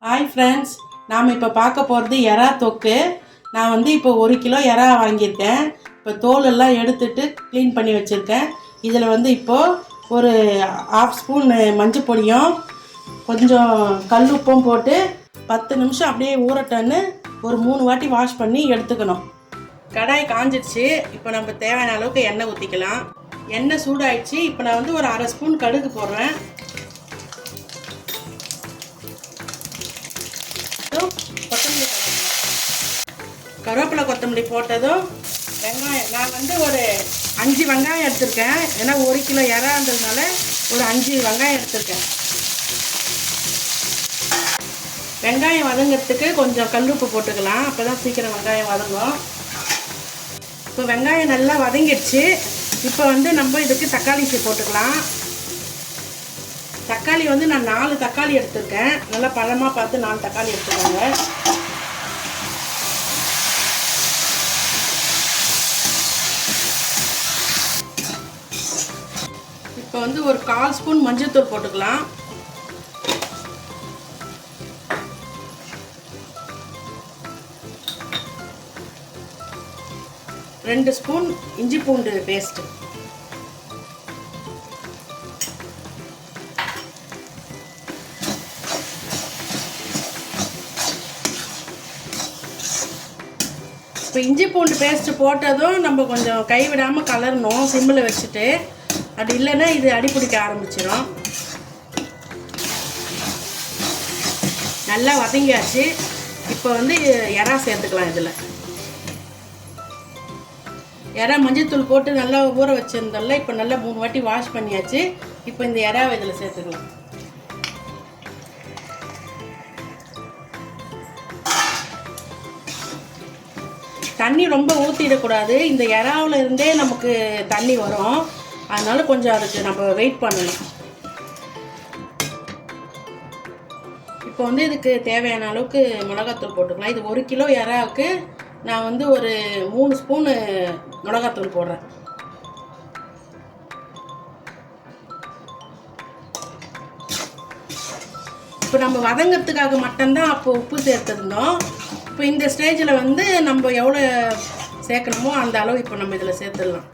Hi friends, நாம் இப்போ பார்க்க போகிறது எறா தொக்கு. நான் வந்து இப்போ 1 கிலோ எறா வாங்கியிருக்கேன். இப்போ தோலெல்லாம் எடுத்துட்டு க்ளீன் பண்ணி வச்சுருக்கேன். இதில் வந்து இப்போது ஒரு 1/2 ஸ்பூன் மஞ்சள் பொடியும் கொஞ்சம் கல் உப்பும் போட்டு 10 நிமிஷம் அப்படியே ஊறட்டன்னு ஒரு 3 வாட்டி வாஷ் பண்ணி எடுத்துக்கணும். கடாய் காஞ்சிடுச்சு. இப்போ நம்ம தேவையான அளவுக்கு எண்ணெய் ஊற்றிக்கலாம். எண்ணெய் சூடாயிடுச்சு. இப்போ நான் வந்து ஒரு 1/2 ஸ்பூன் கடுகு போடுறேன். கருவேப்பிலை கொத்தமல்லி போட்டதும் வெங்காயம், நான் வந்து ஒரு 5 வெங்காயம் எடுத்திருக்கேன். ஏன்னா 1 கிலோ இறான்றதுனால ஒரு 5 வெங்காயம் எடுத்திருக்கேன். வெங்காயம் வதங்கிறதுக்கு கொஞ்சம் கல்லுப்பு போட்டுக்கலாம், அப்போ தான் சீக்கிரம் வெங்காயம் வதங்கும். இப்போ வெங்காயம் நல்லா வதங்கிடுச்சு. இப்போ வந்து நம்ம இதுக்கு தக்காளி போட்டுக்கலாம். தக்காளி வந்து நான் 4 தக்காளி எடுத்திருக்கேன். நல்லா பழமாக பார்த்து 4 தக்காளி எடுத்துக்கோங்க. இப்போ வந்து ஒரு 1/4 ஸ்பூன் மஞ்சள்தூள் போட்டுக்கலாம். ரெண்டு ஸ்பூன் இஞ்சி பூண்டு பேஸ்ட். இப்போ இஞ்சி பூண்டு பேஸ்ட் போட்டதும் நம்ம கொஞ்சம் கைவிடாமல் கலரணும், சிம்மில் வச்சுட்டு. அப்படி இல்லைன்னா இது அடிப்பிடிக்க ஆரம்பிச்சிடும். நல்லா வதங்கியாச்சு. இப்போ வந்து எறா சேர்த்துக்கலாம். இதில் எறா மஞ்சள்தூள் போட்டு நல்லா ஊற வச்சுருந்தோம்ல, இப்போ நல்லா 3 வாட்டி வாஷ் பண்ணியாச்சு. இப்போ இந்த எறாவை இதில் சேர்த்துக்கலாம். தண்ணி ரொம்ப ஊற்றிடக்கூடாது. இந்த எறாவில் இருந்தே நமக்கு தண்ணி வரும். அதனால் கொஞ்சம் அதுக்கு நம்ம வெயிட் பண்ணணும். இப்போ வந்து இதுக்கு தேவையான அளவுக்கு மிளகாத்தூள் போட்டுக்கலாம். இது 1 கிலோ எறாவுக்கு நான் வந்து ஒரு 3 ஸ்பூனு மிளகாத்தூள் போடுறேன். இப்போ நம்ம வதங்கிறதுக்காக மட்டும்தான் அப்போ உப்பு சேர்த்துருந்தோம். இப்போ இந்த ஸ்டேஜில் வந்து நம்ம எவ்வளோ சேர்க்கணுமோ அந்த அளவு இப்போ நம்ம இதில் சேர்த்துடலாம்.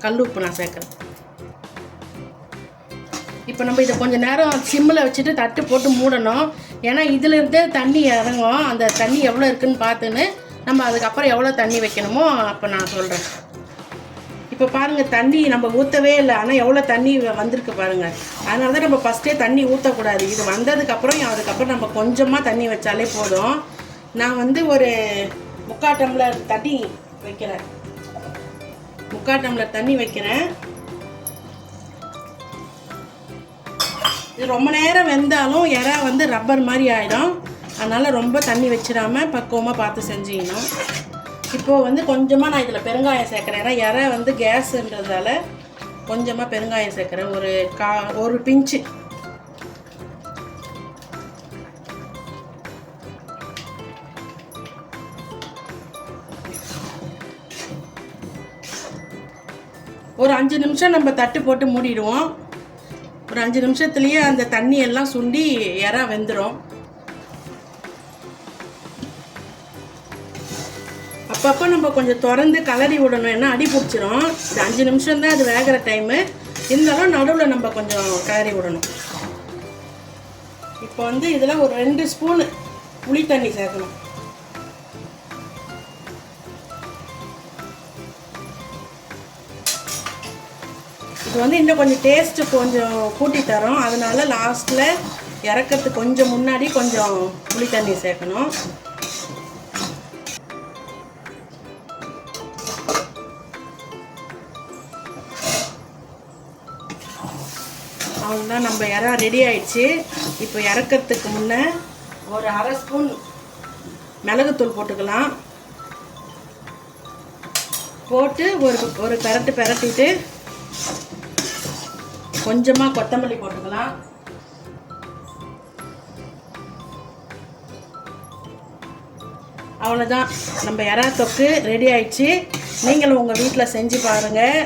கல் உப்பு நான் சேர்க்குறேன். இப்போ நம்ம இதை கொஞ்சம் நேரம் சிம்மில் வச்சுட்டு தட்டு போட்டு மூடணும். ஏன்னா இதில் இருந்தே தண்ணி இறங்கும். அந்த தண்ணி எவ்வளோ இருக்குதுன்னு பார்த்துன்னு நம்ம அதுக்கப்புறம் எவ்வளோ தண்ணி வைக்கணுமோ அப்போ நான் சொல்கிறேன். இப்போ பாருங்கள், தண்ணி நம்ம ஊற்றவே இல்லை, ஆனால் எவ்வளோ தண்ணி வந்திருக்கு பாருங்கள். அதனால தான் நம்ம ஃபஸ்ட்டே தண்ணி ஊற்றக்கூடாது. இது வந்ததுக்கப்புறம் அதுக்கப்புறம் நம்ம கொஞ்சமாக தண்ணி வச்சாலே போதும். நான் வந்து ஒரு 3/4 டம்ளர் தண்ணி வைக்கிறேன். 3/4 டம்ளர் தண்ணி வைக்கிறேன். இது ரொம்ப நேரம் வெந்தாலும் எறா வந்து ரப்பர் மாதிரி ஆகிடும். அதனால் ரொம்ப தண்ணி வச்சிடாமல் பக்குவமாக பார்த்து செஞ்சுக்கணும். இப்போது வந்து கொஞ்சமாக நான் இதில் பெருங்காயம் சேர்க்குறேன். ஏன்னா எறா வந்து கேஸுன்றதால கொஞ்சமாக பெருங்காயம் சேர்க்குறேன். ஒரு பிஞ்சு. ஒரு 5 நிமிஷம் நம்ம தட்டு போட்டு மூடிடுவோம். ஒரு 5 நிமிஷத்துலேயே அந்த தண்ணி எல்லாம் சுண்டி எறா வெந்துடும். அப்பப்போ நம்ம கொஞ்சம் திறந்து கலரி விடணும், ஏன்னா அடி பிடிச்சிரும். இது 5 நிமிஷம் தான் அது வேகிற டைமு. இருந்தாலும் நடுவில் நம்ம கொஞ்சம் கலரி விடணும். இப்போ வந்து இதில் ஒரு 2 ஸ்பூன் புளி தண்ணி சேர்க்கணும். இது வந்து இன்னும் கொஞ்சம் டேஸ்ட்டு கொஞ்சம் கூட்டி தரும். அதனால லாஸ்ட்டில் இறக்கிறதுக்கு கொஞ்சம் முன்னாடி கொஞ்சம் புளி தண்ணி சேர்க்கணும். அவ்வளோதான், நம்ம எறா ரெடி ஆயிடுச்சு. இப்போ இறக்கிறதுக்கு முன்னே ஒரு 1/2 ஸ்பூன் மிளகுத்தூள் போட்டுக்கலாம். போட்டு ஒரு பெரட்டிட்டு கொஞ்சமாக கொத்தமல்லி போட்டுக்கலாம். அவ்வளோதான், நம்ம எறா தொக்கு ரெடி ஆயிடுச்சு. நீங்களும் உங்கள் வீட்டில் செஞ்சு பாருங்கள்.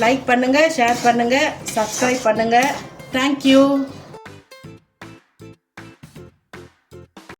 லைக் பண்ணுங்கள், ஷேர் பண்ணுங்கள், சப்ஸ்கிரைப் பண்ணுங்கள். தேங்க்யூ.